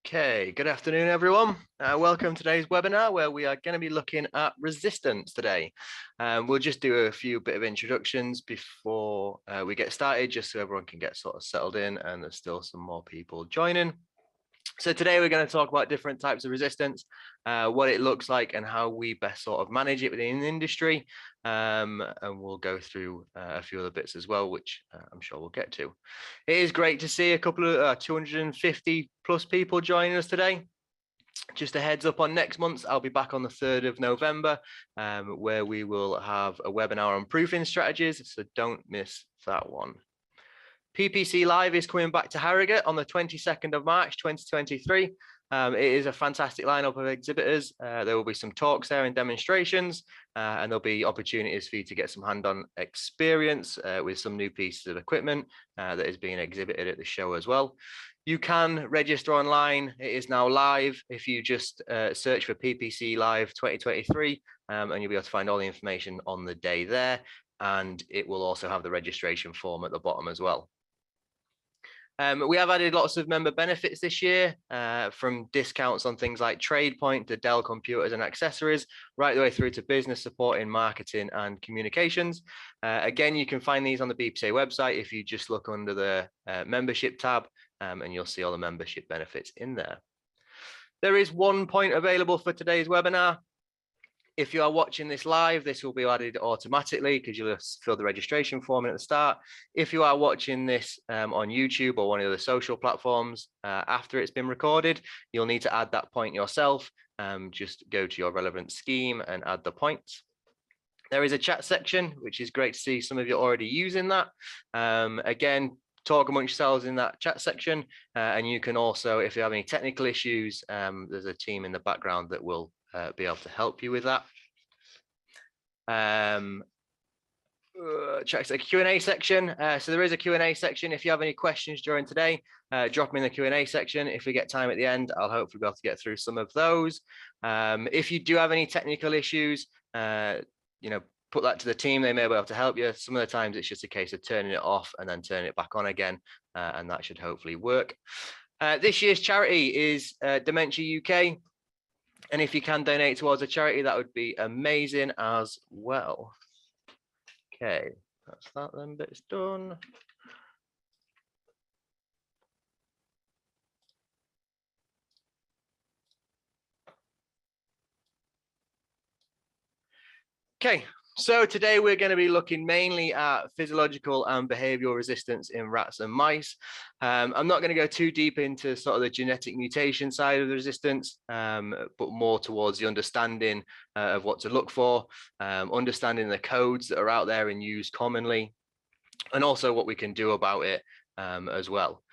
Okay, good afternoon, everyone. Welcome to today's webinar where we are going to be looking at resistance today. We'll just do a few bit of introductions before we get started, just so everyone can get sort of settled in and there's still some more people joining. So today we're going to talk about different types of resistance, what it looks like and how we best sort of manage it within the industry. And we'll go through a few other bits as well, which I'm sure we'll get to. It is great to see a couple of 250 plus people joining us today. Just a heads up on next month, I'll be back on the 3rd of November, where we will have a webinar on proofing strategies, so don't miss that one. PPC Live is coming back to Harrogate on the 22nd of March 2023. It is a fantastic lineup of exhibitors. There will be some talks there and demonstrations, and there'll be opportunities for you to get some hand-on experience with some new pieces of equipment that is being exhibited at the show as well. You can register online. It is now live. If you just search for PPC Live 2023, and you'll be able to find all the information on the day there. And it will also have the registration form at the bottom as well. We have added lots of member benefits this year, from discounts on things like TradePoint to Dell computers and accessories, right the way through to business support in marketing and communications. Again, you can find these on the BPCA website if you just look under the membership tab, and you'll see all the membership benefits in there. There is one point available for today's webinar. If you are watching this live, this will be added automatically because you'll fill the registration form in at the start. If you are watching this on YouTube or one of the other social platforms after it's been recorded, you'll need to add that point yourself. Just go to your relevant scheme and add the points. There is a chat section, which is great to see some of you already using that. Again, talk amongst yourselves in that chat section. And you can also, if you have any technical issues, there's a team in the background that will be able to help you with that. Check the Q&A section. So there is a Q&A section. If you have any questions during today, drop them in the Q&A section. If we get time at the end, I'll hopefully be able to get through some of those. If you do have any technical issues, put that to the team. They may be able to help you. Some of the times it's just a case of turning it off and then turning it back on again, and that should hopefully work. This year's charity is Dementia UK. And if you can donate towards a charity, that would be amazing as well. Okay, that's that then, bit's done. Okay, so today we're going to be looking mainly at physiological and behavioral resistance in rats and mice. I'm not going to go too deep into sort of the genetic mutation side of the resistance, but more towards the understanding of what to look for, understanding the codes that are out there and used commonly, and also what we can do about it as well.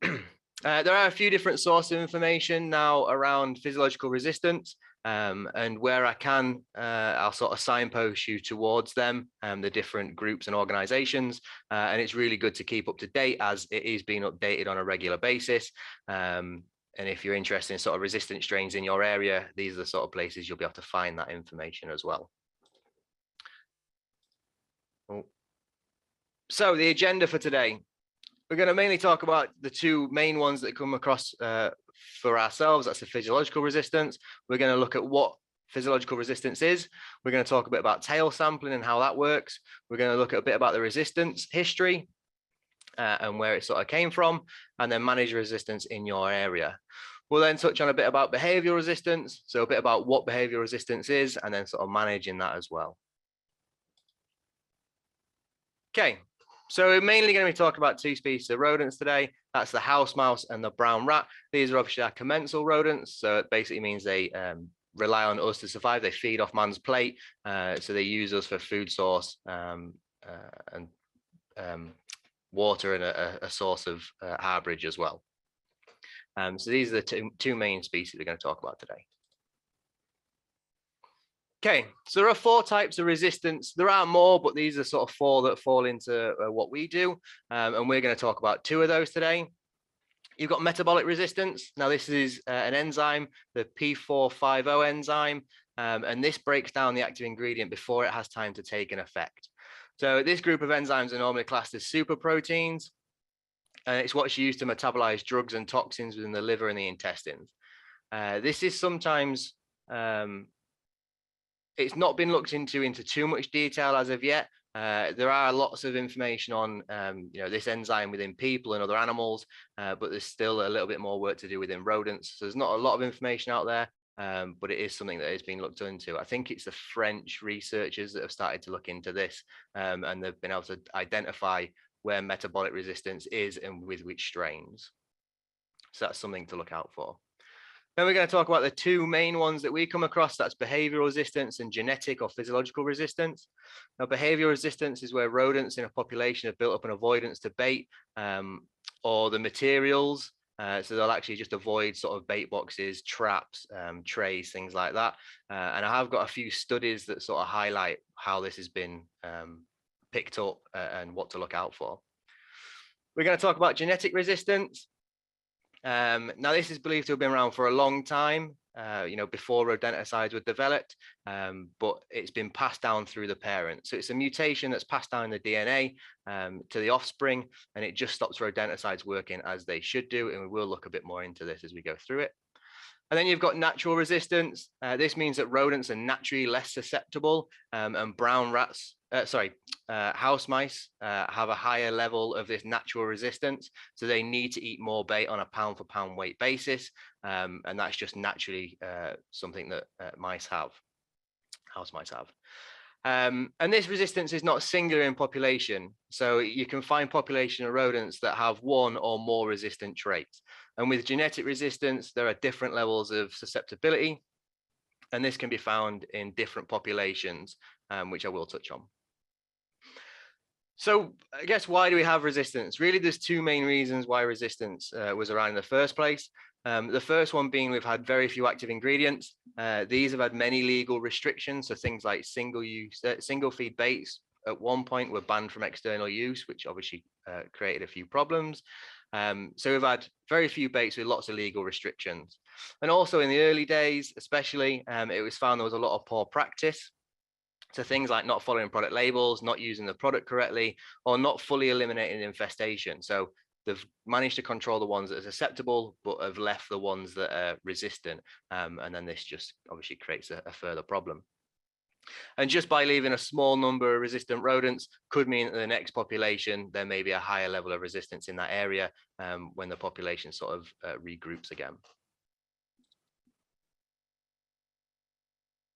There are a few different sources of information now around physiological resistance. And where I can, I'll sort of signpost you towards them, the different groups and organizations. And it's really good to keep up to date as it is being updated on a regular basis. And if you're interested in sort of resistant strains in your area, these are the sort of places you'll be able to find that information as well. So the agenda for today, we're going to mainly talk about the two main ones that come across for ourselves. That's the physiological resistance. We're going to look at what physiological resistance is. We're going to talk a bit about tail sampling and how that works. We're going to look at a bit about the resistance history and where it sort of came from, and then manage resistance in your area. We'll then touch on a bit about behavioral resistance, so a bit about what behavioral resistance is, and then sort of managing that as well. Okay. So we're mainly going to be talking about two species of rodents today. That's the house mouse and the brown rat. These are obviously our commensal rodents. So it basically means they rely on us to survive. They feed off man's plate. So they use us for food source and water and a source of harborage as well. So these are the two main species we're going to talk about today. Okay, so there are 4 types of resistance. There are more, but these are sort of 4 that fall into what we do. And we're going to talk about 2 of those today. You've got metabolic resistance. Now, this is an enzyme, the P450 enzyme, and this breaks down the active ingredient before it has time to take an effect. So this group of enzymes are normally classed as superproteins. and it's what's used to metabolize drugs and toxins within the liver and the intestines. This is sometimes, it's not been looked into too much detail as of yet. There are lots of information on this enzyme within people and other animals, but there's still a little bit more work to do within rodents. So there's not a lot of information out there, but it is something that is being looked into. I think it's the French researchers that have started to look into this, and they've been able to identify where metabolic resistance is and with which strains. So that's something to look out for. Then we're going to talk about the two main ones that we come across. That's behavioral resistance and genetic or physiological resistance. Now, behavioral resistance is where rodents in a population have built up an avoidance to bait or the materials. So they'll actually just avoid sort of bait boxes, traps, trays, things like that. And I have got a few studies that sort of highlight how this has been picked up and what to look out for. We're going to talk about genetic resistance. Now, this is believed to have been around for a long time, before rodenticides were developed, but it's been passed down through the parent. So it's a mutation that's passed down in the DNA to the offspring, and it just stops rodenticides working as they should do. And we will look a bit more into this as we go through it. And then you've got natural resistance. This means that rodents are naturally less susceptible, and brown rats, house mice have a higher level of this natural resistance. So they need to eat more bait on a pound for pound weight basis. And that's just naturally something that house mice have. And this resistance is not singular in population. So you can find population of rodents that have one or more resistant traits. And with genetic resistance, there are different levels of susceptibility. And this can be found in different populations, which I will touch on. So I guess, why do we have resistance? Really, there's two main reasons why resistance was around in the first place. The first one being we've had very few active ingredients. These have had many legal restrictions. So things like single feed baits at one point were banned from external use, which obviously created a few problems. So we've had very few baits with lots of legal restrictions. And also in the early days, especially, it was found there was a lot of poor practice. So things like not following product labels, not using the product correctly, or not fully eliminating infestation. So they've managed to control the ones that are susceptible, but have left the ones that are resistant. And then this just obviously creates a further problem. And just by leaving a small number of resistant rodents could mean that the next population, there may be a higher level of resistance in that area when the population sort of regroups again.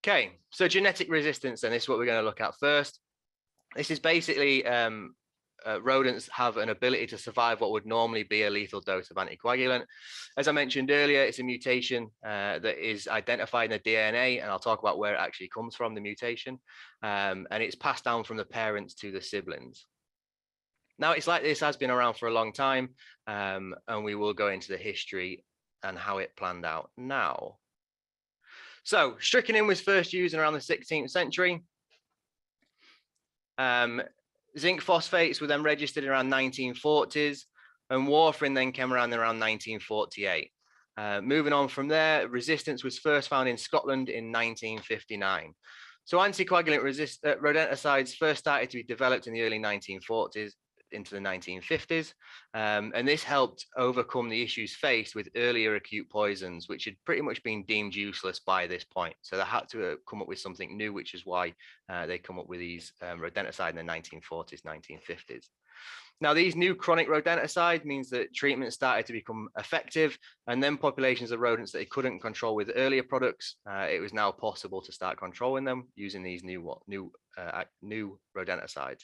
Okay, so genetic resistance, then, this is what we're going to look at first. This is basically rodents have an ability to survive what would normally be a lethal dose of anticoagulant. As I mentioned earlier, it's a mutation that is identified in the DNA, and I'll talk about where it actually comes from, the mutation, and it's passed down from the parents to the siblings. Now, it's like this has been around for a long time, and we will go into the history and how it planned out now. So strychnine was first used in around the 16th century. Zinc phosphates were then registered around 1940s, and warfarin then came around 1948. Moving on from there, resistance was first found in Scotland in 1959. So anticoagulant rodenticides first started to be developed in the early 1940s into the 1950s, and this helped overcome the issues faced with earlier acute poisons, which had pretty much been deemed useless by this point. So they had to come up with something new, which is why they come up with these rodenticide in the 1940s, 1950s. Now, these new chronic rodenticide means that treatment started to become effective, and then populations of rodents that they couldn't control with earlier products, it was now possible to start controlling them using these new rodenticides.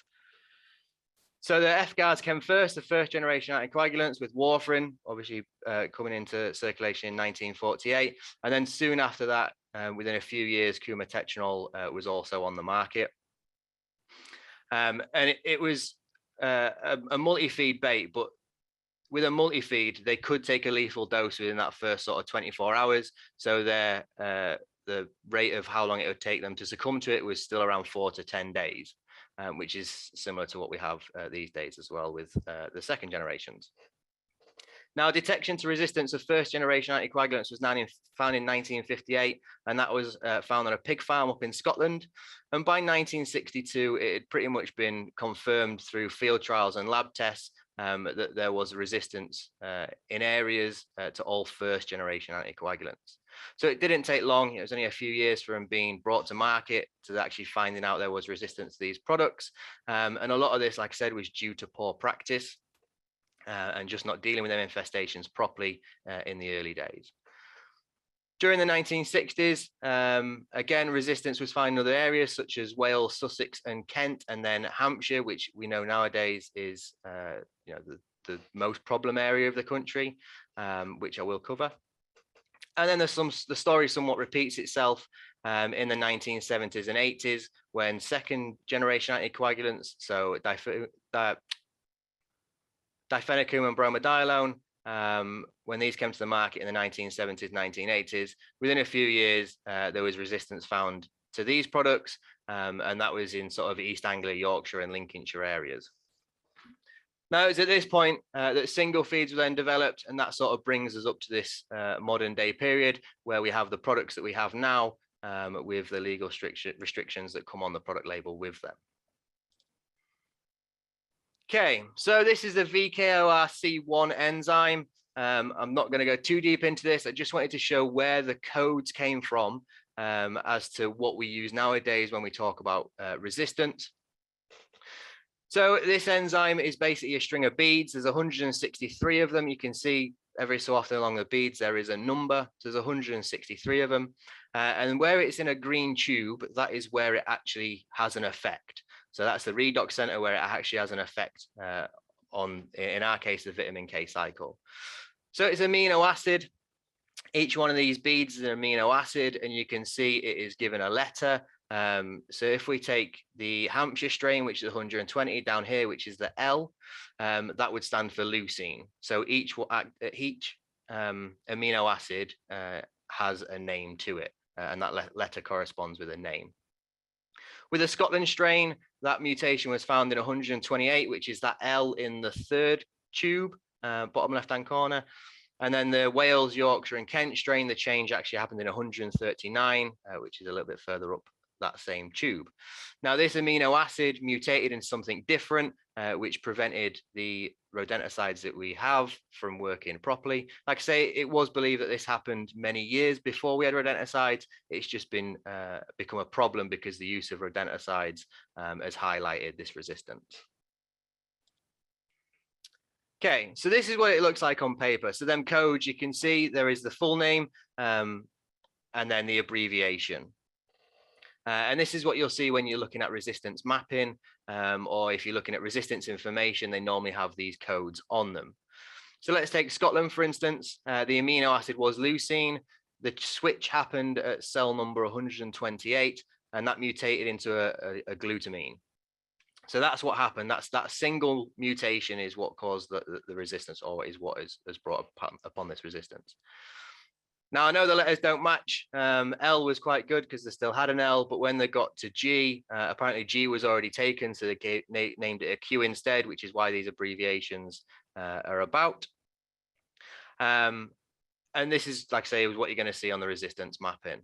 So the F-guards came first, the first generation anticoagulants with warfarin, obviously coming into circulation in 1948. And then soon after that, within a few years, cumatetranol was also on the market. And it was a multi-feed bait, but with a multi-feed, they could take a lethal dose within that first sort of 24 hours. So the rate of how long it would take them to succumb to it was still around 4 to 10 days. Which is similar to what we have these days as well with the second generations. Now, detection to resistance of first generation anticoagulants was found in 1958, and that was found on a pig farm up in Scotland. And by 1962, it had pretty much been confirmed through field trials and lab tests that there was resistance in areas to all first generation anticoagulants. So it didn't take long. It was only a few years from being brought to market to actually finding out there was resistance to these products. And a lot of this, like I said, was due to poor practice and just not dealing with them infestations properly in the early days. During the 1960s, again, resistance was found in other areas such as Wales, Sussex, and Kent, and then Hampshire, which we know nowadays is the most problem area of the country, which I will cover. And then the story somewhat repeats itself in the 1970s and 80s when second generation anticoagulants, so difenicum and bromadiolone, when these came to the market in the 1970s, 1980s, within a few years, there was resistance found to these products, and that was in sort of East Anglia, Yorkshire, and Lincolnshire areas. Now, it's at this point that single feeds were then developed, and that sort of brings us up to this modern day period where we have the products that we have now with the legal restrictions that come on the product label with them. Okay, so this is the VKORC1 enzyme. I'm not going to go too deep into this. I just wanted to show where the codes came from as to what we use nowadays when we talk about resistance. So this enzyme is basically a string of beads. There's 163 of them. You can see every so often along the beads, there is a number. So there's 163 of them. And where it's in a green tube, that is where it actually has an effect. So that's the redox center where it actually has an effect on, in our case, the vitamin K cycle. So it's amino acid. Each one of these beads is an amino acid, and you can see it is given a letter. So if we take the Hampshire strain, which is 120 down here, which is the L, that would stand for leucine. So each amino acid has a name to it, and that letter corresponds with a name. With the Scotland strain, that mutation was found in 128, which is that L in the third tube, bottom left-hand corner. And then the Wales, Yorkshire, and Kent strain, the change actually happened in 139, which is a little bit further up that same tube. Now, this amino acid mutated in something different, which prevented the rodenticides that we have from working properly. Like I say, it was believed that this happened many years before we had rodenticides. It's just been become a problem because the use of rodenticides has highlighted this resistance. Okay, so this is what it looks like on paper. So them codes, you can see there is the full name and then the abbreviation. And this is what you'll see when you're looking at resistance mapping, or if you're looking at resistance information, they normally have these codes on them. So let's take Scotland, for instance. The amino acid was leucine. The switch happened at cell number 128, and that mutated into a glutamine. So that's what happened. That single mutation is what caused the resistance, or is what has brought upon this resistance. Now, I know the letters don't match. L was quite good because they still had an L, but when they got to G, apparently G was already taken, so they named it a Q instead, which is why these abbreviations are about. And this is, like I say, what you're going to see on the resistance mapping.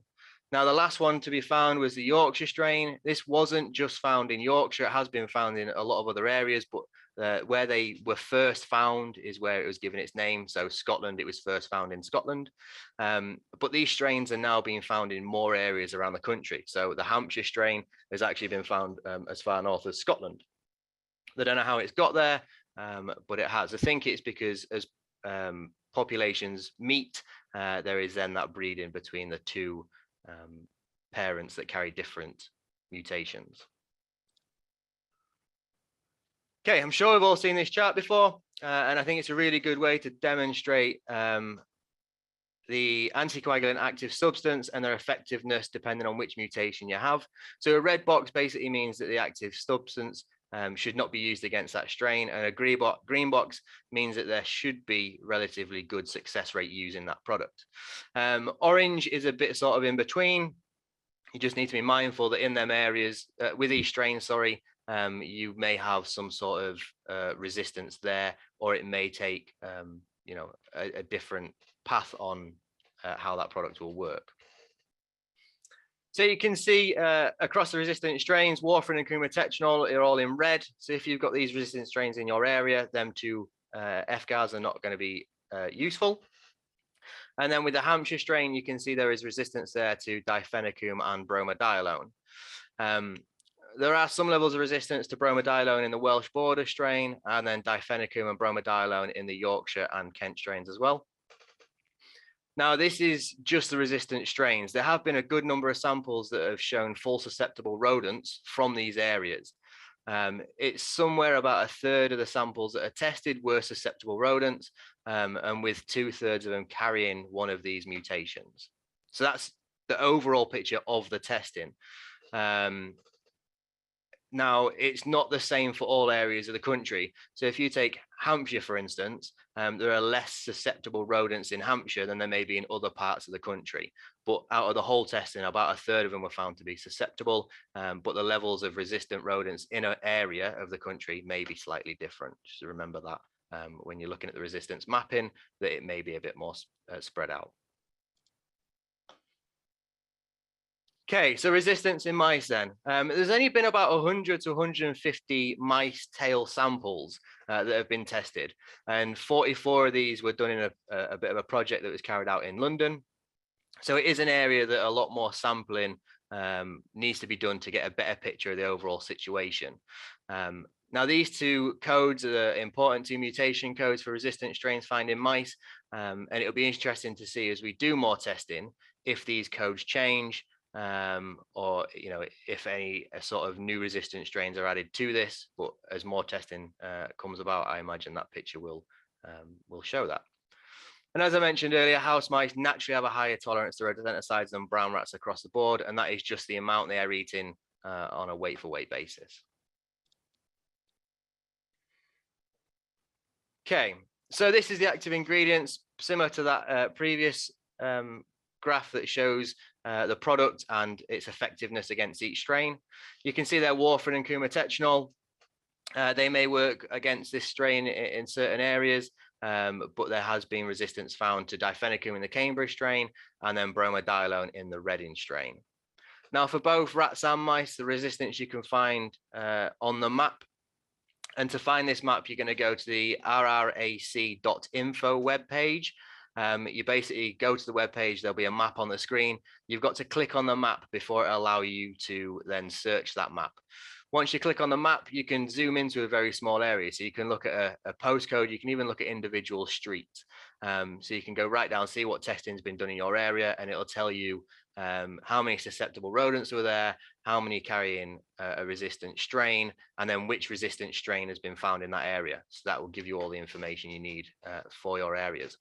Now, the last one to be found was the Yorkshire strain. This wasn't just found in Yorkshire. It has been found in a lot of other areas, but where they were first found is where it was given its name. So Scotland, it was first found in Scotland. But these strains are now being found in more areas around the country. So the Hampshire strain has actually been found as far north as Scotland. They don't know how it's got there, but it has. I think it's because as populations meet, there is then that breeding between the two parents that carry different mutations. Okay, I'm sure we've all seen this chart before, and I think it's a really good way to demonstrate the anticoagulant active substance and their effectiveness depending on which mutation you have. So a red box basically means that the active substance should not be used against that strain, and a green box means that there should be relatively good success rate using that product. Orange is a bit sort of in between. You just need to be mindful that in them areas with each strain, you may have some sort of resistance there, or it may take a different path on how that product will work. So you can see across the resistant strains, warfarin and coumatetanol are all in red. So if you've got these resistant strains in your area, them two FGARs are not going to be useful. And then with the Hampshire strain, you can see there is resistance there to difenicum and bromadiolone. There are some levels of resistance to bromadiolone in the Welsh border strain, and then difenicum and bromadiolone in the Yorkshire and Kent strains as well. Now, this is just the resistant strains. There have been a good number of samples that have shown full susceptible rodents from these areas. It's somewhere about a third of the samples that are tested were susceptible rodents, and with 2/3 of them carrying one of these mutations. So that's the overall picture of the testing. Now, it's not the same for all areas of the country. So if you take Hampshire, for instance, there are less susceptible rodents in Hampshire than there may be in other parts of the country. But out of the whole testing, about a third of them were found to be susceptible, but the levels of resistant rodents in an area of the country may be slightly different. Just remember that when you're looking at the resistance mapping, that it may be a bit more spread out. Okay, so resistance in mice then. There's only been about 100 to 150 mice tail samples that have been tested, and 44 of these were done in a bit of a project that was carried out in London. So it is an area that a lot more sampling needs to be done to get a better picture of the overall situation. Now, these two codes are important to mutation codes for resistant strains found in mice, and it'll be interesting to see as we do more testing if these codes change, or if any sort of new resistant strains are added to this. But as more testing comes about, I imagine that picture will show that. And as I mentioned earlier, house mice naturally have a higher tolerance to rodenticides than brown rats across the board, and that is just the amount they are eating on a weight for weight basis. Okay, so this is the active ingredients, similar to that previous graph that shows the product and its effectiveness against each strain. You can see there warfarin and coumatetanol. They may work against this strain in certain areas, but there has been resistance found to difenicum in the Cambridge strain and then bromadiolone in the Reading strain. Now, for both rats and mice, the resistance you can find on the map. And to find this map, you're going to go to the rrac.info webpage. You basically go to the webpage, there'll be a map on the screen. You've got to click on the map before it allow you to then search that map. Once you click on the map, you can zoom into a very small area. So you can look at a postcode, you can even look at individual streets. So you can go right down, see what testing has been done in your area, and it'll tell you how many susceptible rodents were there, how many carrying a resistant strain, and then which resistant strain has been found in that area. So that will give you all the information you need for your areas.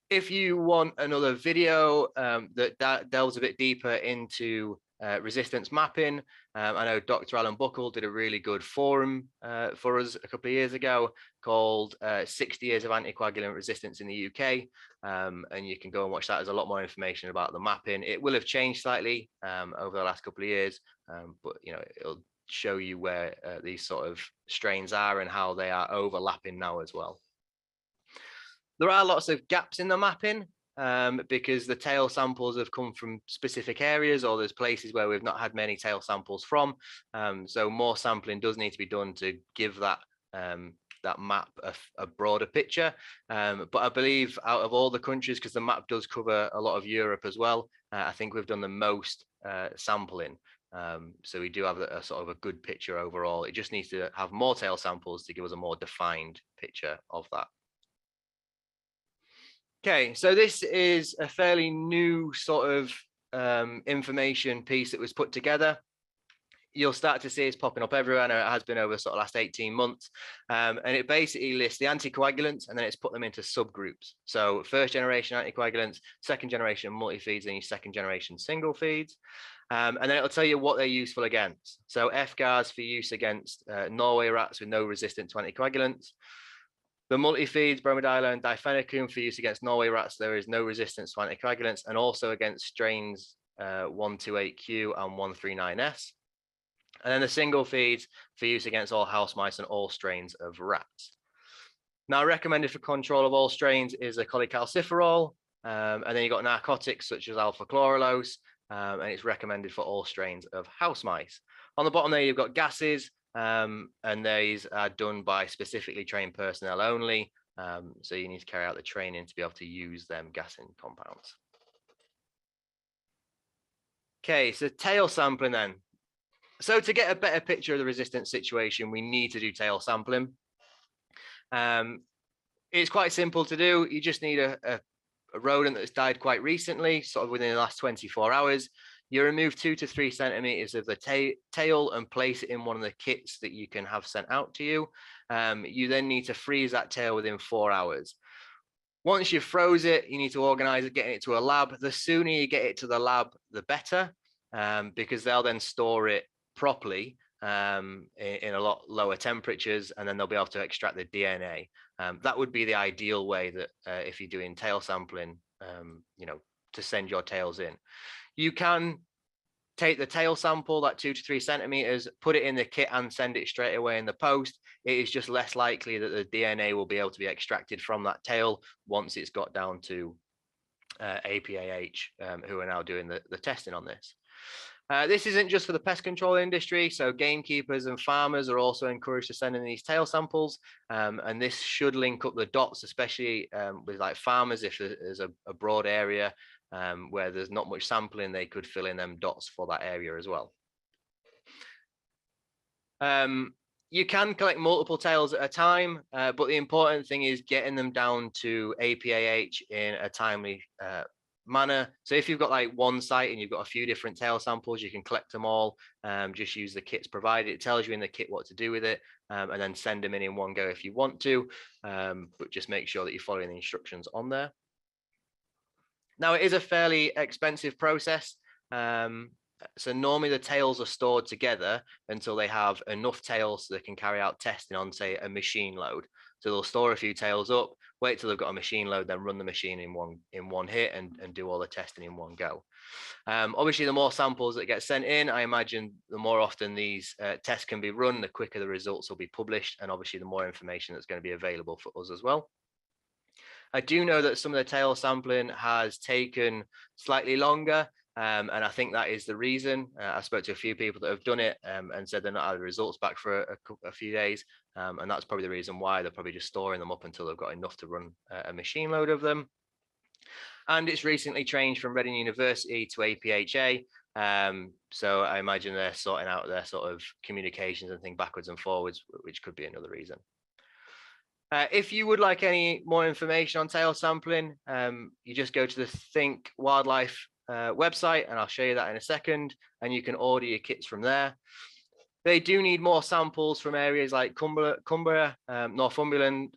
If you want another video that delves a bit deeper into resistance mapping, I know Dr. Alan Buckle did a really good forum for us a couple of years ago called 60 Years of Anticoagulant Resistance in the UK, and you can go and watch that. There's a lot more information about the mapping. It will have changed slightly over the last couple of years, but it'll show you where these sort of strains are and how they are overlapping now as well. There are lots of gaps in the mapping because the tail samples have come from specific areas, or there's places where we've not had many tail samples from. So more sampling does need to be done to give that map a broader picture. But I believe out of all the countries, because the map does cover a lot of Europe as well, I think we've done the most sampling. So we do have a sort of a good picture overall. It just needs to have more tail samples to give us a more defined picture of that. Okay, so this is a fairly new sort of information piece that was put together. You'll start to see it's popping up everywhere, and it has been over sort of last 18 months. And it basically lists the anticoagulants, and then it's put them into subgroups. So first generation anticoagulants, second generation multi-feeds, and your second generation single feeds. And then it'll tell you what they're useful against. So FGARs for use against Norway rats with no resistance to anticoagulants. The multi-feeds, bromadiolone, difenicum for use against Norway rats, there is no resistance to anticoagulants, and also against strains 128Q and 139S. And then the single feeds for use against all house mice and all strains of rats. Now, recommended for control of all strains is a cholecalciferol, and then you've got narcotics such as alpha chlorelose, and it's recommended for all strains of house mice. On the bottom there, you've got gases, and these are done by specifically trained personnel only. So you need to carry out the training to be able to use them gassing compounds. Okay, so tail sampling then. So to get a better picture of the resistance situation, we need to do tail sampling. It's quite simple to do. You just need a rodent that's died quite recently, sort of within the last 24 hours. You remove 2 to 3 centimeters of the tail and place it in one of the kits that you can have sent out to you. You then need to freeze that tail within 4 hours. Once you've froze it, you need to organize it, getting it to a lab. The sooner you get it to the lab, the better, because they'll then store it properly in a lot lower temperatures, and then they'll be able to extract the DNA. That would be the ideal way that if you're doing tail sampling, to send your tails in. You can take the tail sample, that 2 to 3 centimeters, put it in the kit and send it straight away in the post. It is just less likely that the DNA will be able to be extracted from that tail once it's got down to APAH, who are now doing the testing on this. This isn't just for the pest control industry, so gamekeepers and farmers are also encouraged to send in these tail samples, and this should link up the dots, especially with like farmers. If there's a broad area where there's not much sampling, they could fill in them dots for that area as well. You can collect multiple tails at a time, but the important thing is getting them down to APAH in a timely manner. So if you've got like one site and you've got a few different tail samples, you can collect them all, just use the kits provided. It tells you in the kit what to do with it, and then send them in one go if you want to, but just make sure that you're following the instructions on there. Now, it is a fairly expensive process. So normally the tails are stored together until they have enough tails so they can carry out testing on, say, a machine load. So they'll store a few tails up, wait till they've got a machine load, then run the machine in one hit and do all the testing in one go. Obviously, the more samples that get sent in, I imagine the more often these tests can be run, the quicker the results will be published, and obviously the more information that's going to be available for us as well. I do know that some of the tail sampling has taken slightly longer, and I think that is the reason. I spoke to a few people that have done it and said they're not had the results back for a few days, and that's probably the reason why. They're probably just storing them up until they've got enough to run a machine load of them. And it's recently changed from Reading University to APHA, so I imagine they're sorting out their sort of communications and things backwards and forwards, which could be another reason. If you would like any more information on tail sampling, you just go to the Think Wildlife website, and I'll show you that in a second, and you can order your kits from there. They do need more samples from areas like Cumbria, Northumberland,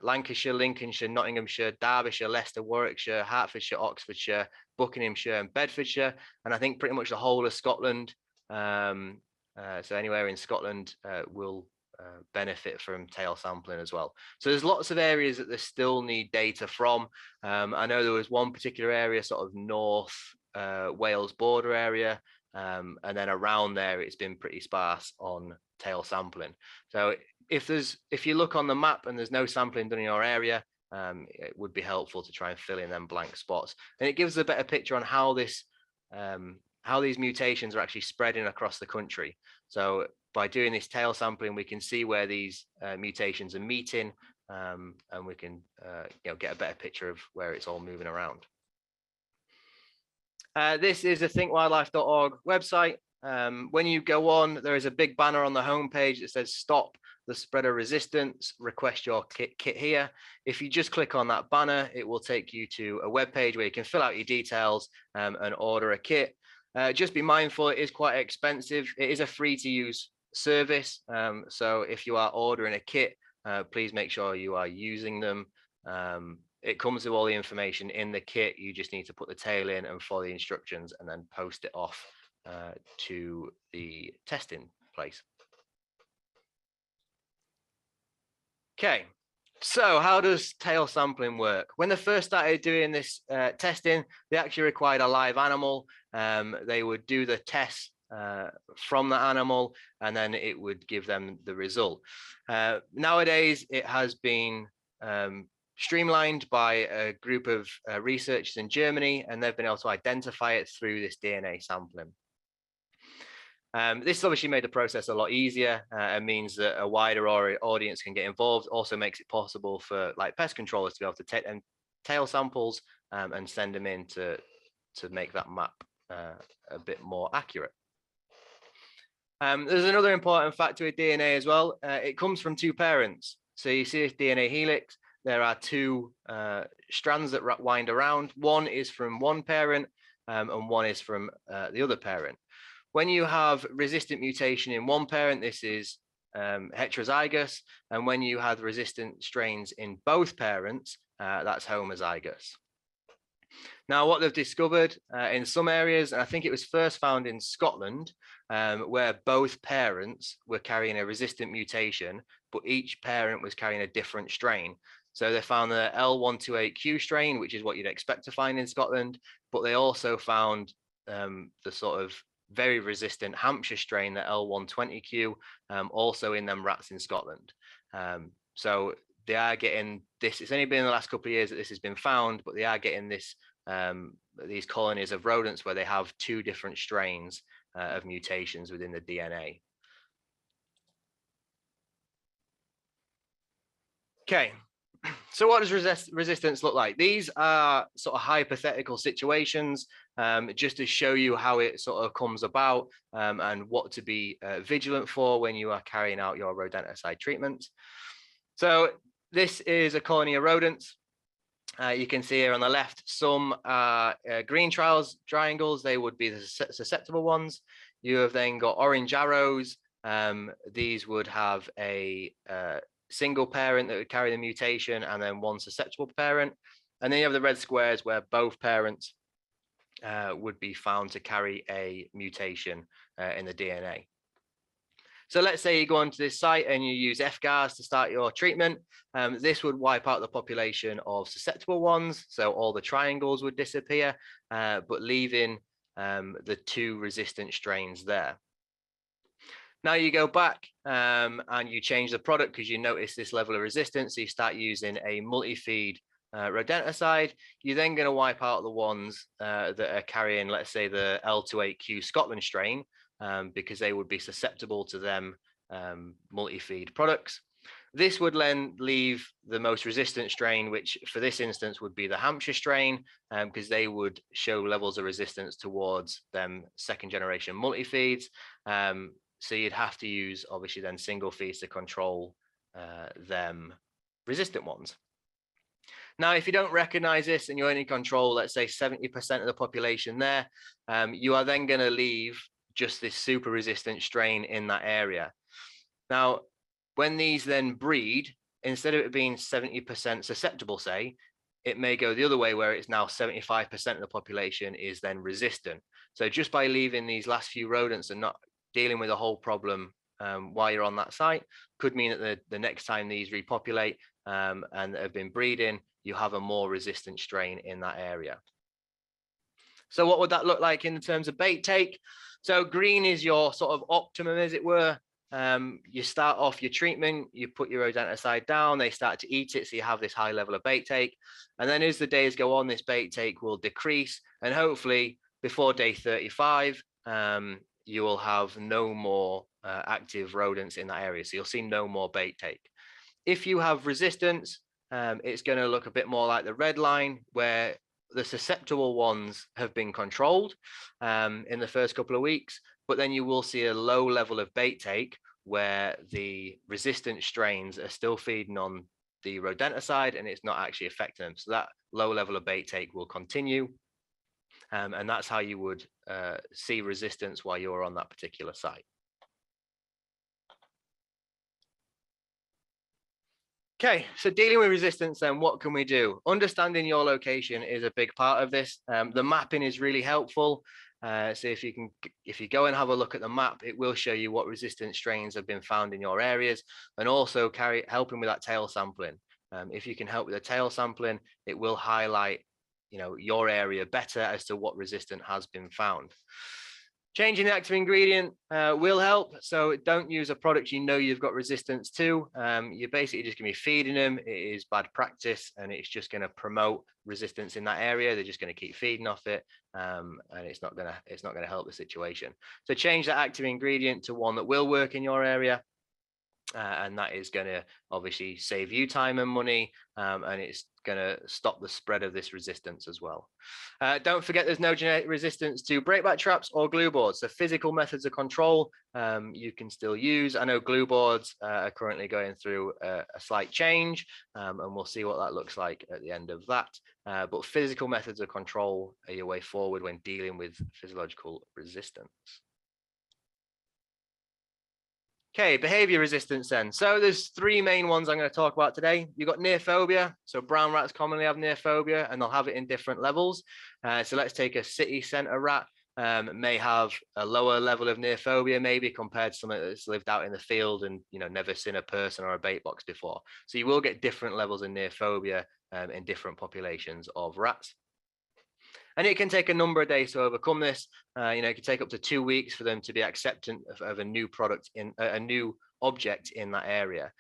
Lancashire, Lincolnshire, Nottinghamshire, Derbyshire, Leicester, Warwickshire, Hertfordshire, Oxfordshire, Buckinghamshire, and Bedfordshire, and I think pretty much the whole of Scotland. So anywhere in Scotland will benefit from tail sampling as well. So there's lots of areas that they still need data from. I know there was one particular area, sort of North Wales border area, and then around there it's been pretty sparse on tail sampling. So if you look on the map and there's no sampling done in your area, it would be helpful to try and fill in them blank spots, and it gives a better picture on how these mutations are actually spreading across the country. So by doing this tail sampling, we can see where these mutations are meeting, and we can get a better picture of where it's all moving around. This is a thinkwildlife.org website. When you go on, there is a big banner on the homepage that says "Stop the Spread of Resistance, request your kit here." If you just click on that banner, it will take you to a web page where you can fill out your details and order a kit. Just be mindful, it is quite expensive. It is a free to use service. So if you are ordering a kit, please make sure you are using them. It comes with all the information in the kit. You just need to put the tail in and follow the instructions and then post it off to the testing place. Okay, so how does tail sampling work? When they first started doing this testing, they actually required a live animal. They would do the test from the animal, and then it would give them the result. Nowadays, it has been streamlined by a group of researchers in Germany, and they've been able to identify it through this DNA sampling. This has obviously made the process a lot easier and means that a wider audience can get involved. Also makes it possible for like pest controllers to be able to take them tail samples and send them in to make that map a bit more accurate. There's another important factor with DNA as well. It comes from two parents. So you see this DNA helix, there are two strands that wind around. One is from one parent and one is from the other parent. When you have resistant mutation in one parent, this is heterozygous. And when you have resistant strains in both parents, that's homozygous. Now, what they've discovered in some areas, and I think it was first found in Scotland, where both parents were carrying a resistant mutation, but each parent was carrying a different strain. So they found the L128Q strain, which is what you'd expect to find in Scotland, but they also found the sort of very resistant Hampshire strain, the L120Q, also in them rats in Scotland. So they are getting this. It's only been in the last couple of years that this has been found, but they are getting this these colonies of rodents where they have two different strains of mutations within the DNA. Okay, so what does resistance look like? These are sort of hypothetical situations, just to show you how it sort of comes about and what to be vigilant for when you are carrying out your rodenticide treatment. So this is a colony of rodents. You can see here on the left, some green triangles, they would be the susceptible ones. You have then got orange arrows. These would have a single parent that would carry the mutation and then one susceptible parent. And then you have the red squares where both parents would be found to carry a mutation in the DNA. So let's say you go onto this site and you use F-gas to start your treatment. This would wipe out the population of susceptible ones. So all the triangles would disappear, but leaving the two resistant strains there. Now you go back and you change the product because you notice this level of resistance. So you start using a multi-feed rodenticide. You're then going to wipe out the ones that are carrying, let's say, the L28Q Scotland strain, because they would be susceptible to them multi-feed products. This would then leave the most resistant strain, which for this instance would be the Hampshire strain, because they would show levels of resistance towards them second generation multi-feeds. So you'd have to use obviously then single feeds to control them resistant ones. Now, if you don't recognize this and you only control, let's say 70% of the population there, you are then going to leave just this super resistant strain in that area. Now, when these then breed, instead of it being 70% susceptible, say, it may go the other way where it's now 75% of the population is then resistant. So just by leaving these last few rodents and not dealing with the whole problem while you're on that site could mean that the next time these repopulate and have been breeding, you have a more resistant strain in that area. So what would that look like in terms of bait take? So green is your sort of optimum, as it were. You start off your treatment, you put your rodenticide down, they start to eat it, so you have this high level of bait take. And then as the days go on, this bait take will decrease, and hopefully before day 35, you will have no more active rodents in that area. So you'll see no more bait take. If you have resistance, it's going to look a bit more like the red line, where the susceptible ones have been controlled in the first couple of weeks, but then you will see a low level of bait take where the resistant strains are still feeding on the rodenticide and it's not actually affecting them. So that low level of bait take will continue. And that's how you would see resistance while you're on that particular site. Okay, so dealing with resistance, then what can we do? Understanding your location is a big part of this. The mapping is really helpful. So if you go and have a look at the map, it will show you what resistant strains have been found in your areas, and also helping with that tail sampling. If you can help with the tail sampling, it will highlight your area better as to what resistant has been found. Changing the active ingredient will help. So don't use a product you know you've got resistance to. You're basically just going to be feeding them. It is bad practice, and it's just going to promote resistance in that area. They're just going to keep feeding off it, and it's not going to help the situation. So change that active ingredient to one that will work in your area. And that is going to obviously save you time and money, and it's going to stop the spread of this resistance as well. Don't forget there's no genetic resistance to breakback traps or glue boards. So physical methods of control you can still use. I know glue boards are currently going through a slight change, and we'll see what that looks like at the end of that. But physical methods of control are your way forward when dealing with physiological resistance. Okay, behavior resistance then. So there's three main ones I'm going to talk about today. You've got near phobia. So brown rats commonly have near phobia, and they'll have it in different levels. So let's take a city center rat. May have a lower level of near phobia maybe compared to someone that's lived out in the field and never seen a person or a bait box before. So you will get different levels of near phobia in different populations of rats. And it can take a number of days to overcome this. It can take up to 2 weeks for them to be acceptant of a new product in a new object in that area.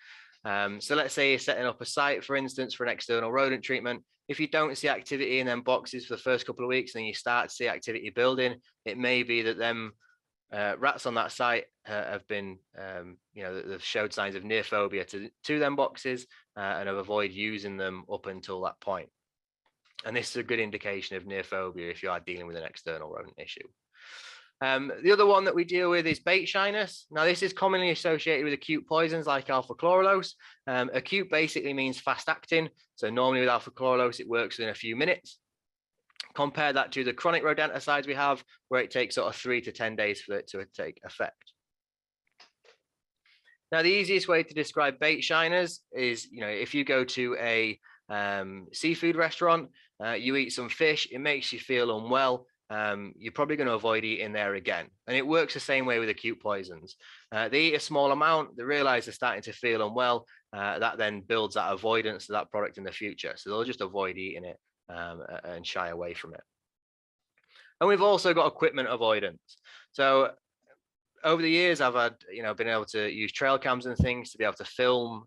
So let's say you're setting up a site, for instance, for an external rodent treatment. If you don't see activity in them boxes for the first couple of weeks, and then you start to see activity building, it may be that them rats on that site have been, they've showed signs of near phobia to them boxes and have avoided using them up until that point. And this is a good indication of near phobia if you are dealing with an external rodent issue. The other one that we deal with is bait shyness. Now, this is commonly associated with acute poisons like alpha chlorulose. Acute basically means fast acting. So normally with alpha chlorulose, it works within a few minutes. Compare that to the chronic rodenticides we have, where it takes sort of 3 to 10 days for it to take effect. Now, the easiest way to describe bait shyness is, if you go to a seafood restaurant, you eat some fish, it makes you feel unwell, you're probably going to avoid eating there again. And it works the same way with acute poisons. They eat a small amount, they realize they're starting to feel unwell, that then builds that avoidance of that product in the future. So they'll just avoid eating it and shy away from it. And we've also got equipment avoidance. So over the years, I've had, been able to use trail cams and things to be able to film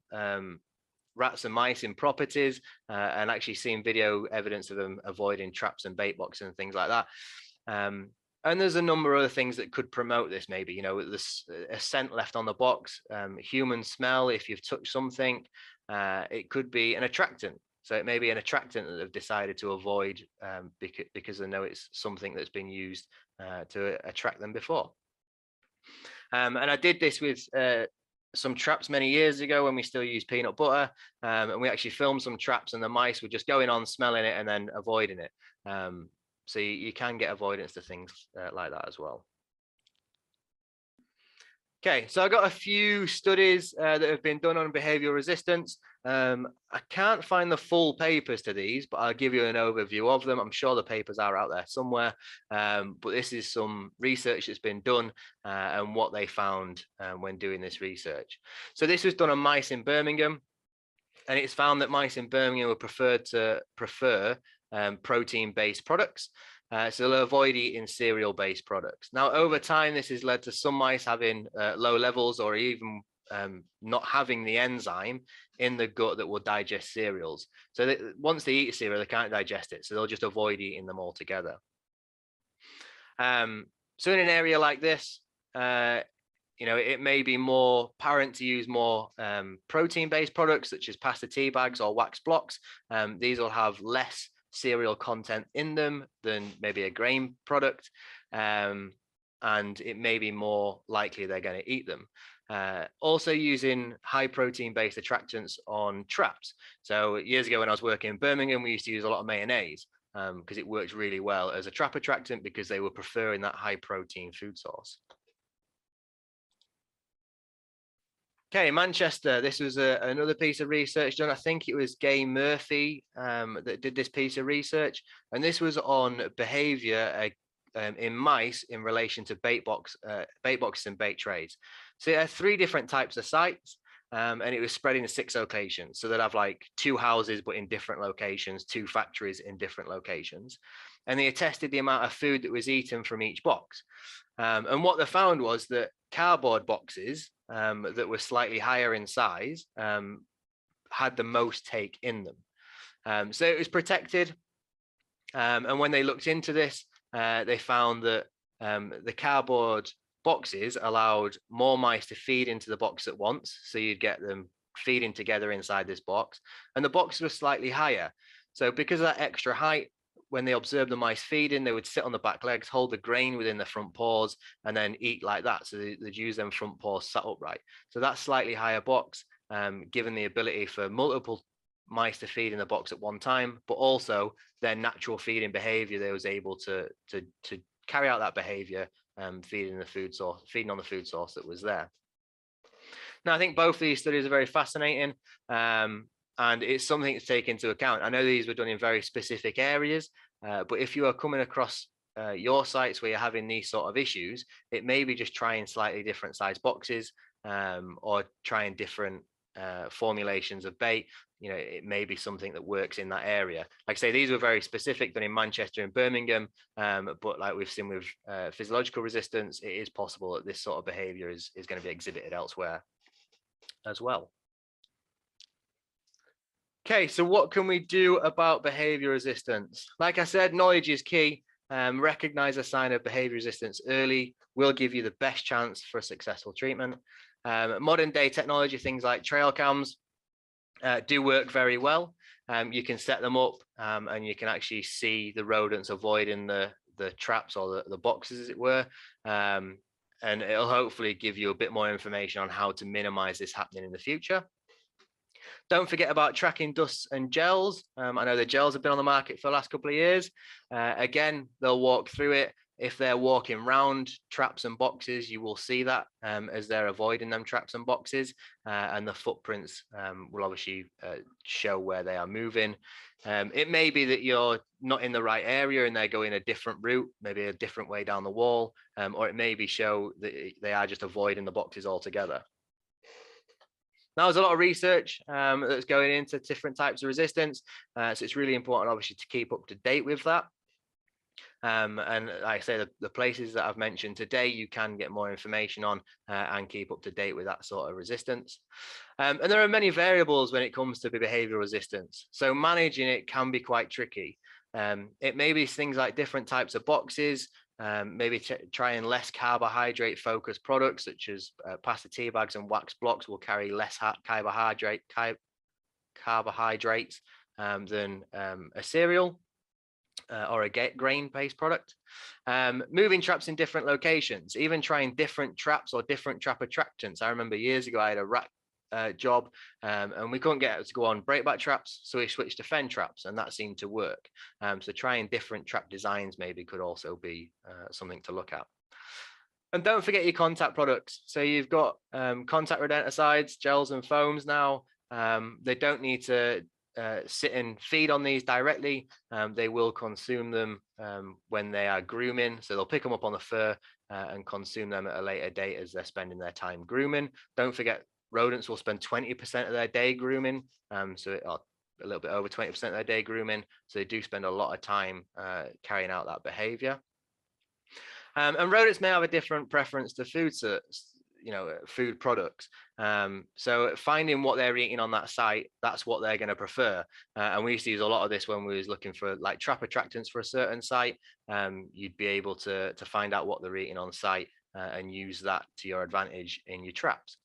rats and mice in properties and actually seeing video evidence of them avoiding traps and bait boxes and things like that. And there's a number of other things that could promote this. Maybe, there's a scent left on the box, human smell if you've touched something. It could be an attractant. So it may be an attractant that they've decided to avoid because they know it's something that's been used to attract them before. And I did this with some traps many years ago when we still used peanut butter, and we actually filmed some traps and the mice were just going on, smelling it and then avoiding it. So you can get avoidance to things like that as well. Okay, so I got a few studies that have been done on behavioral resistance. I can't find the full papers to these, but I'll give you an overview of them. I'm sure the papers are out there somewhere, but this is some research that's been done and what they found when doing this research. So this was done on mice in Birmingham, and it's found that mice in Birmingham were prefer protein-based products. So they'll avoid eating cereal-based products. Now, over time, this has led to some mice having low levels or even not having the enzyme in the gut that will digest cereals. So once they eat a cereal, they can't digest it. So they'll just avoid eating them altogether. So in an area like this, it may be more apparent to use more protein-based products such as pasta tea bags or wax blocks. These will have less cereal content in them than maybe a grain product, and it may be more likely they're going to eat them. Also using high protein based attractants on traps. So years ago when I was working in Birmingham, we used to use a lot of mayonnaise because it works really well as a trap attractant because they were preferring that high protein food source. Okay, Manchester, this was another piece of research done. I think it was Gay Murphy that did this piece of research. And this was on behavior in mice in relation to bait boxes and bait trays. So it had 3 different types of sites, and it was spread in 6 locations. So they'd have like 2 houses, but in different locations, 2 factories in different locations. And they tested the amount of food that was eaten from each box. And what they found was that cardboard boxes that were slightly higher in size had the most take in them. So it was protected. And when they looked into this, they found that the cardboard boxes allowed more mice to feed into the box at once. So you'd get them feeding together inside this box, and the boxes were slightly higher. So because of that extra height, when they observed the mice feeding, they would sit on the back legs, hold the grain within their front paws, and then eat like that. So they'd use them front paws sat upright. So that slightly higher box, given the ability for multiple mice to feed in the box at one time, but also their natural feeding behavior, they was able to carry out that behavior, feeding on the food source that was there. Now, I think both of these studies are very fascinating, and it's something to take into account. I know these were done in very specific areas, but if you are coming across your sites where you're having these sort of issues, it may be just trying slightly different size boxes, or trying different formulations of bait. It may be something that works in that area. Like I say, these were very specific, done in Manchester and Birmingham, but like we've seen with physiological resistance, it is possible that this sort of behavior is going to be exhibited elsewhere as well. Okay, so what can we do about behavior resistance? Like I said, knowledge is key. Recognize a sign of behavior resistance early will give you the best chance for a successful treatment. Modern day technology, things like trail cams, do work very well. You can set them up, and you can actually see the rodents avoiding the traps or the boxes, as it were. And it'll hopefully give you a bit more information on how to minimize this happening in the future. Don't forget about tracking dusts and gels. I know the gels have been on the market for the last couple of years. Again, they'll walk through it. If they're walking around traps and boxes, you will see that as they're avoiding them traps and boxes, and the footprints will obviously show where they are moving. It may be that you're not in the right area and they're going a different route, maybe a different way down the wall, or it may be show that they are just avoiding the boxes altogether. Now, there's a lot of research that's going into different types of resistance, so it's really important, obviously, to keep up to date with that. And like I say, the places that I've mentioned today, you can get more information on and keep up to date with that sort of resistance. And there are many variables when it comes to behavioral resistance, so managing it can be quite tricky. It may be things like different types of boxes, maybe trying less carbohydrate focused products such as pasta tea bags and wax blocks will carry less carbohydrates than a cereal or a grain-based product. Moving traps in different locations, even trying different traps or different trap attractants. I remember years ago I had a rat job, and we couldn't get it to go on breakback traps, so we switched to fen traps, and that seemed to work. So trying different trap designs maybe could also be something to look at. And don't forget your contact products. So you've got contact rodenticides, gels and foams now. They don't need to sit and feed on these directly. They will consume them when they are grooming. So they'll pick them up on the fur and consume them at a later date as they're spending their time grooming. Don't forget, rodents will spend 20% of their day grooming. So a little bit over 20% of their day grooming. So they do spend a lot of time carrying out that behavior. And rodents may have a different preference to food products. So finding what they're eating on that site, that's what they're going to prefer. And we used to use a lot of this when we was looking for like trap attractants for a certain site. You'd be able to find out what they're eating on site and use that to your advantage in your traps.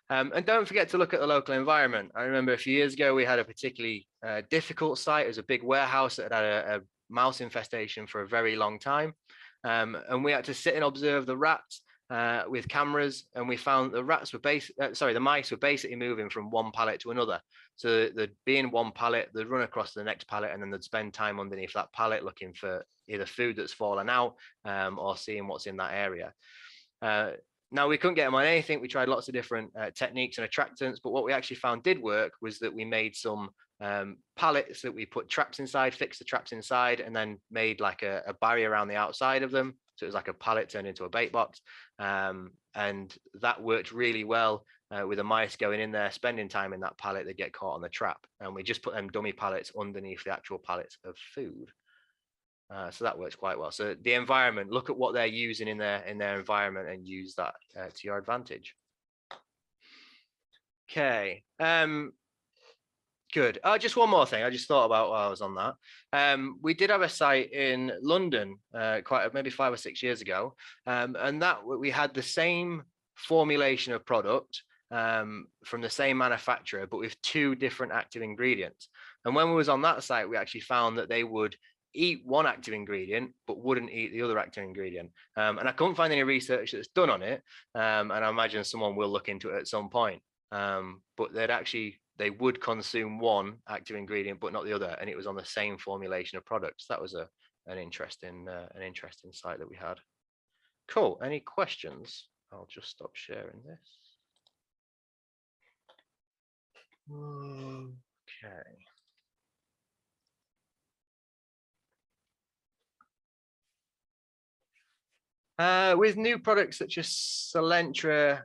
And don't forget to look at the local environment. I remember a few years ago, we had a particularly difficult site. It was a big warehouse that had a mouse infestation for a very long time. And we had to sit and observe the rats with cameras, and we found the mice were basically moving from one pallet to another. So they'd be in one pallet, they'd run across to the next pallet, and then they'd spend time underneath that pallet looking for either food that's fallen out or seeing what's in that area. Now, we couldn't get them on anything. We tried lots of different techniques and attractants, but what we actually found did work was that we made some pallets that we put traps inside, fixed the traps inside, and then made like a barrier around the outside of them. So it was like a pallet turned into a bait box. And that worked really well with the mice going in there, spending time in that pallet, they get caught on the trap. And we just put them dummy pallets underneath the actual pallets of food. So that works quite well. So the environment, look at what they're using in their environment and use that to your advantage. Okay. Good. Just one more thing I just thought about while I was on that. We did have a site in London maybe 5 or 6 years ago, and that we had the same formulation of product from the same manufacturer, but with 2 different active ingredients. And when we was on that site, we actually found that they would eat one active ingredient but wouldn't eat the other active ingredient. And I couldn't find any research that's done on it, and I imagine someone will look into it at some point. But they would consume one active ingredient but not the other, and it was on the same formulation of products. That was an interesting site that we had. Cool. Any questions? I'll just stop sharing this. Okay. With new products such as Solentra,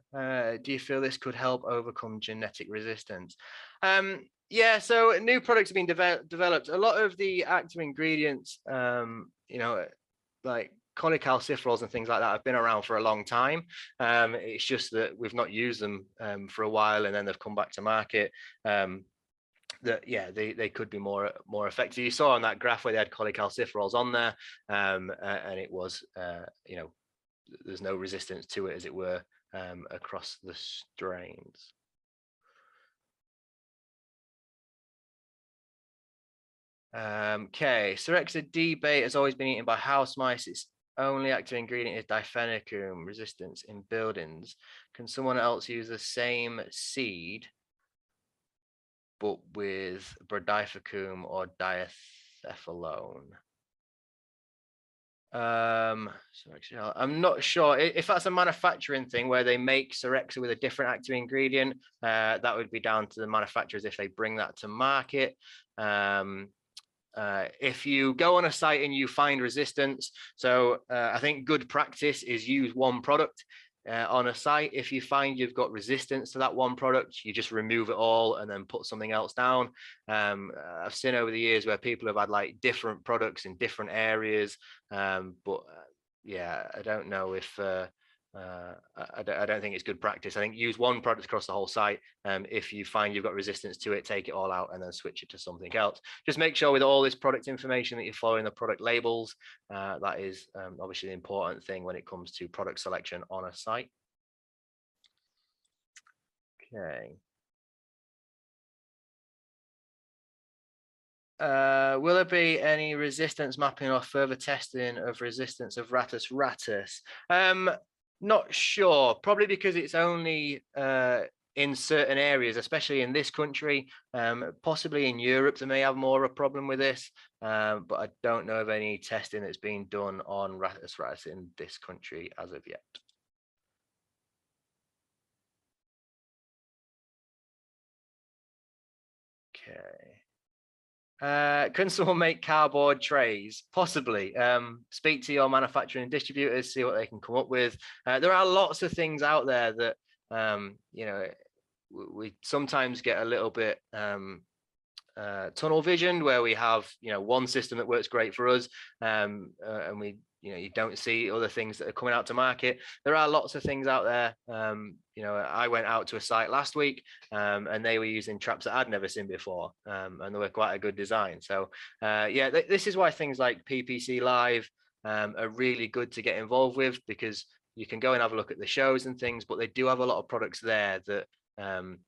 do you feel this could help overcome genetic resistance? Yeah, so new products have been developed. A lot of the active ingredients, like cholecalciferols and things like that, have been around for a long time. It's just that we've not used them for a while, and then they've come back to market. They could be more effective. You saw on that graph where they had cholecalciferols on there, and it was there's no resistance to it, as it were, across the strains. Okay, Cerexa D-bait has always been eaten by house mice. Its only active ingredient is diphenochrome resistance in buildings. Can someone else use the same seed but with brodifacoum or diethylone? I'm not sure if that's a manufacturing thing where they make Cerexa with a different active ingredient. That would be down to the manufacturers if they bring that to market. If you go on a site and you find resistance, so I think good practice is use one product on a site. If you find you've got resistance to that one product, you just remove it all and then put something else down. I've seen over the years where people have had like different products in different areas, but yeah, I don't know if I don't think it's good practice. I think use one product across the whole site. If you find you've got resistance to it, take it all out and then switch it to something else. Just make sure with all this product information that you're following the product labels. That is obviously the important thing when it comes to product selection on a site. Okay. Will there be any resistance mapping or further testing of resistance of Rattus rattus? Not sure, probably because it's only in certain areas, especially in this country. Possibly in Europe, they may have more of a problem with this, but I don't know of any testing that's been done on Rattus rattus in this country as of yet. Okay. Can someone make cardboard trays? Possibly. Speak to your manufacturing and distributors, see what they can come up with. There are lots of things out there that we sometimes get a little bit tunnel vision, where we have one system that works great for us, and we you don't see other things that are coming out to market. There are lots of things out there. I went out to a site last week, and they were using traps that I'd never seen before, and they were quite a good design. So yeah, this is why things like PPC Live are really good to get involved with, because you can go and have a look at the shows and things, but they do have a lot of products there that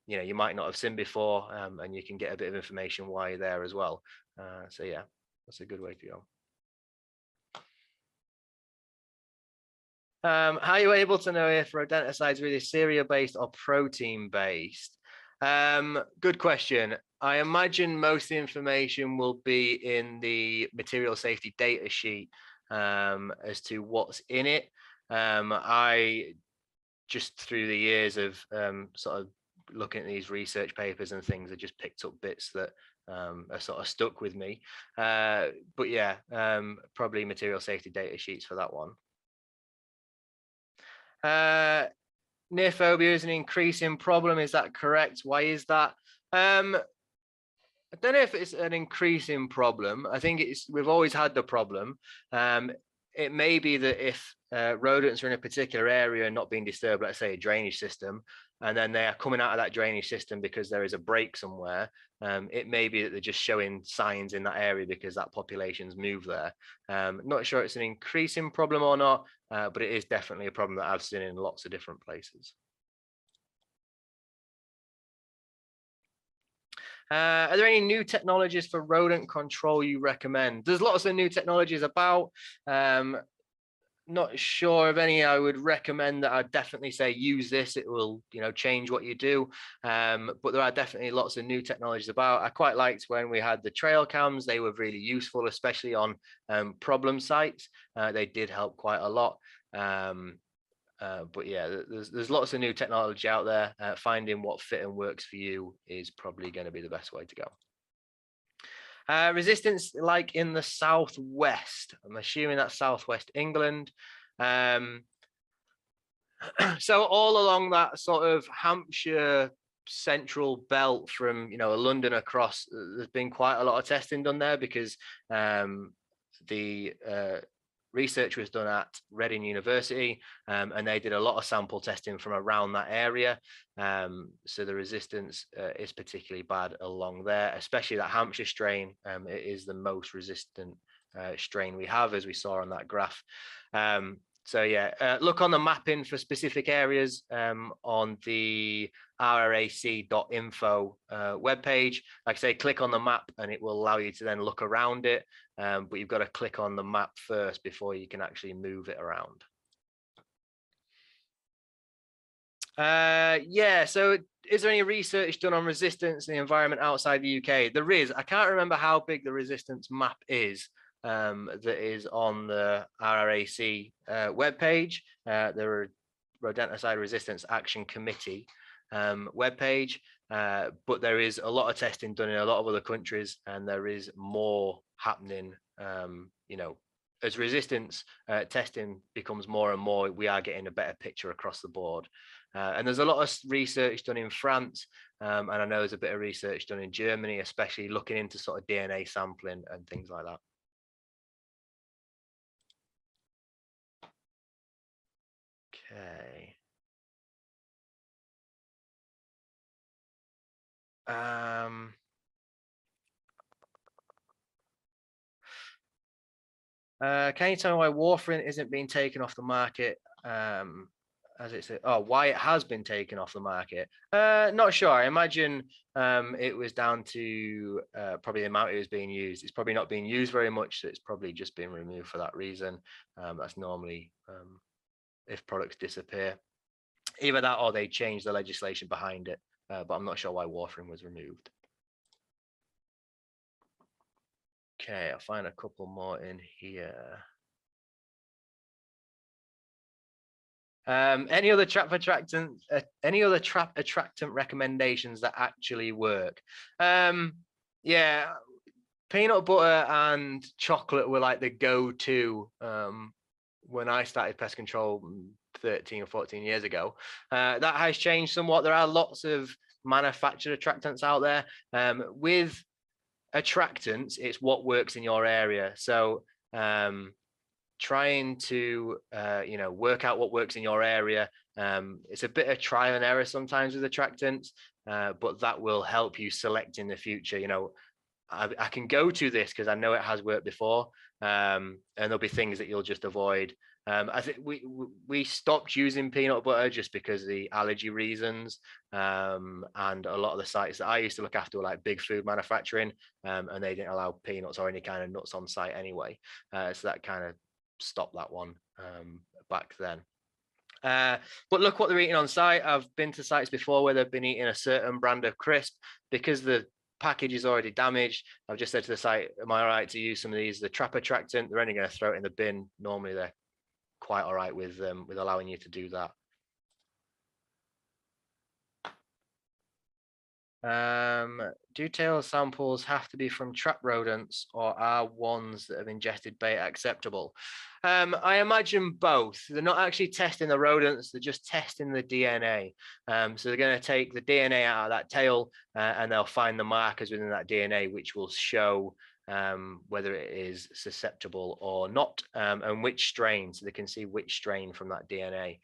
you might not have seen before, and you can get a bit of information while you're there as well. So yeah, that's a good way to go. How are you able to know if rodenticide is really cereal-based or protein-based? Good question. I imagine most of the information will be in the material safety data sheet as to what's in it. I just through the years of sort of looking at these research papers and things, I just picked up bits that are sort of stuck with me. But yeah, probably material safety data sheets for that one. Near phobia is an increasing problem. Is that correct? Why is that? I don't know if it's an increasing problem. I think we've always had the problem. It may be that if rodents are in a particular area and not being disturbed, let's say a drainage system, and then they are coming out of that drainage system because there is a break somewhere, it may be that they're just showing signs in that area because that population's moved there. Not sure it's an increasing problem or not, but it is definitely a problem that I've seen in lots of different places. Are there any new technologies for rodent control you recommend? There's lots of new technologies about. Not sure of any I would recommend that I'd definitely say use this. It will, change what you do. But there are definitely lots of new technologies about. I quite liked when we had the trail cams. They were really useful, especially on problem sites. They did help quite a lot. But yeah, there's lots of new technology out there. Finding what fit and works for you is probably going to be the best way to go. Resistance like in the southwest. I'm assuming that's southwest England. So all along that sort of Hampshire central belt from London across, there's been quite a lot of testing done there because the research was done at Reading University, and they did a lot of sample testing from around that area. So the resistance is particularly bad along there, especially that Hampshire strain. It is the most resistant strain we have, as we saw on that graph. So yeah, look on the mapping for specific areas on the rrac.info webpage. Like I say, click on the map and it will allow you to then look around it. But you've got to click on the map first before you can actually move it around. Yeah, so is there any research done on resistance in the environment outside the UK? There is. I can't remember how big the resistance map is. That is on the RRAC webpage. There are Rodenticide Resistance Action Committee webpage, but there is a lot of testing done in a lot of other countries, and there is more happening. As resistance testing becomes more and more, we are getting a better picture across the board. And there's a lot of research done in France, and I know there's a bit of research done in Germany, especially looking into sort of DNA sampling and things like that. Okay. Can you tell me why warfarin isn't being taken off the market? As it said, why it has been taken off the market? Not sure. I imagine it was down to probably the amount it was being used. It's probably not being used very much, so it's probably just been removed for that reason. That's normally if products disappear. Either that or they change the legislation behind it, but I'm not sure why warfarin was removed. Okay, I'll find a couple more in here. Any other trap attractant recommendations that actually work? Yeah, peanut butter and chocolate were like the go-to when I started pest control 13 or 14 years ago. That has changed somewhat. There are lots of manufactured attractants out there. With attractants, it's what works in your area. So trying to work out what works in your area. It's a bit of trial and error sometimes with attractants, but that will help you select in the future. I can go to this because I know it has worked before, and there'll be things that you'll just avoid. I think we stopped using peanut butter just because of the allergy reasons, and a lot of the sites that I used to look after were like big food manufacturing, and they didn't allow peanuts or any kind of nuts on site anyway. So that kind of stopped that one back then. But look what they're eating on site. I've been to sites before where they've been eating a certain brand of crisp because the package is already damaged. I've just said to the site, am I all right to use some of these? The trap attractant, they're only going to throw it in the bin. Normally they're quite all right with allowing you to do that. Do tail samples have to be from trap rodents, or are ones that have ingested bait acceptable? I imagine both. They're not actually testing the rodents, they're just testing the DNA. So they're going to take the DNA out of that tail and they'll find the markers within that DNA, which will show whether it is susceptible or not, and which strain, so they can see which strain from that DNA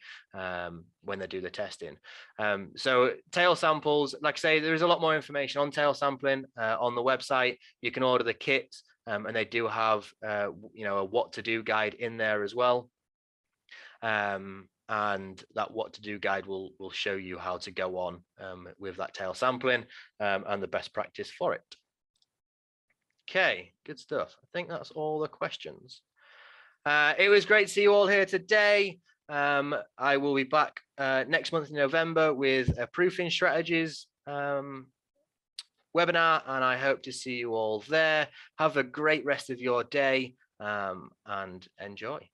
when they do the testing. So tail samples, like I say, there is a lot more information on tail sampling on the website. You can order the kit, and they do have a what to do guide in there as well. And that what to do guide will show you how to go on with that tail sampling and the best practice for it. Okay, good stuff. I think that's all the questions. It was great to see you all here today. I will be back next month in November with a proofing strategies webinar, and I hope to see you all there. Have a great rest of your day and enjoy.